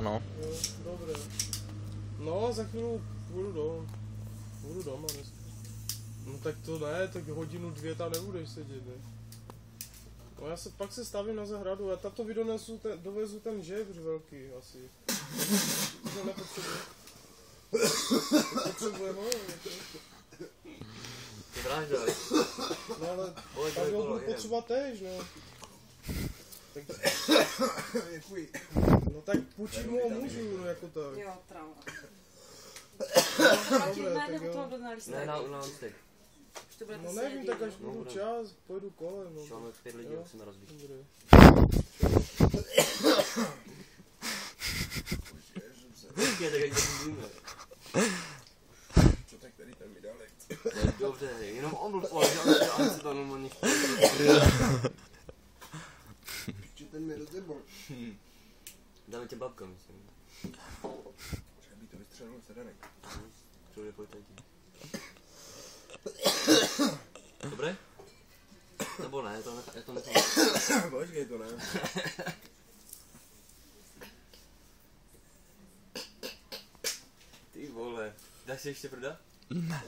Ano. Jo, dobré. No, za chvíli půjdu doma dneska. No tak to ne, tak hodinu, dvě tam nebudeš sedět, ne? No já pak se stavím na zahradu, já tato dovezu ten žebř velký asi. To nepotřebuje. Potřebuje ho, Ty vraždaj. no ale tak ho budu potřeba též, no. Tak, Děkuji. no tak půjčit mu ho můžu, no jako tak. Jo, tráva. Dobré, tak Nebo jo. to na lístek. Ne, na lístek. Už to budete No sedět nevím, tak až díl. budu čas, pojedu kolem, no. Už máme 5 lidí, Jo. musíme rozbít. Dobré. Počkej, tak ať to víme. Co tak tady tam mi dali? Dobře, jenom on byl pole, že on se to normálně Ještě ten mi rozebol. dáme tě babka, myslím. Třeba by to vystřelilo sedanek. Přijde policajti. Dobré? Nebo ne, já to nechám. Počkej to, ne? Ty vole, dáš si ještě prodat? Ne.